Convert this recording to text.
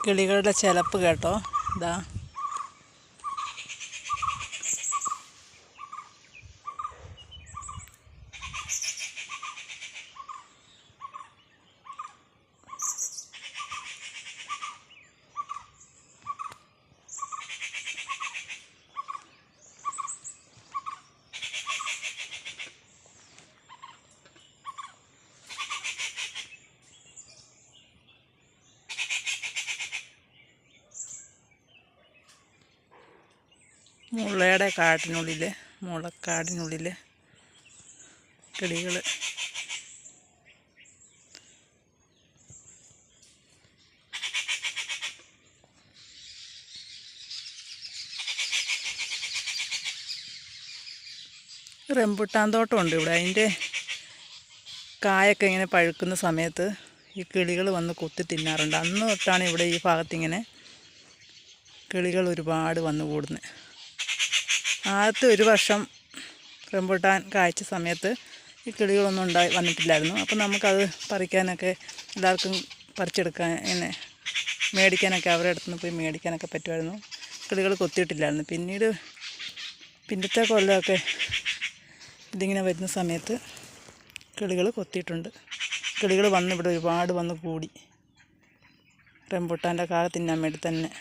കിളികളുടെ ചിലപ്പ് കേട്ടോ. ഇതാ മുളക്കാടിനുള്ളിൽ കിളികൾ റംബുട്ടാൻ തോട്ടമുണ്ട് ഇവിടെ. അതിൻ്റെ കായൊക്കെ ഇങ്ങനെ പഴുക്കുന്ന സമയത്ത് ഈ കിളികൾ വന്ന് കൊത്തി തിന്നാറുണ്ട്. അന്ന് തൊട്ടാണ് ഇവിടെ ഈ ഭാഗത്തിങ്ങനെ കിളികൾ ഒരുപാട് വന്നു കൂടുന്നത്. ആദ്യത്തെ ഒരു വർഷം റംബുട്ടാൻ കായ്ച്ച സമയത്ത് ഈ കിളികളൊന്നും വന്നിട്ടില്ലായിരുന്നു. അപ്പം നമുക്കത് പറിക്കാനൊക്കെ എല്ലാവർക്കും പറിച്ചെടുക്കാൻ ഇങ്ങനെ മേടിക്കാനൊക്കെ അവരുടെ അടുത്ത് നിന്ന് പോയി മേടിക്കാനൊക്കെ പറ്റുമായിരുന്നു. കിളികൾ കൊത്തിയിട്ടില്ലായിരുന്നു. പിന്നത്തെ കൊല്ലമൊക്കെ ഇതിങ്ങനെ വരുന്ന സമയത്ത് കിളികൾ കൊത്തിയിട്ടുണ്ട്. കിളികൾ വന്ന് ഇവിടെ ഒരുപാട് വന്ന് കൂടി റംബുട്ടാൻ്റെ കായ തിന്നാൻ വേണ്ടി തന്നെ.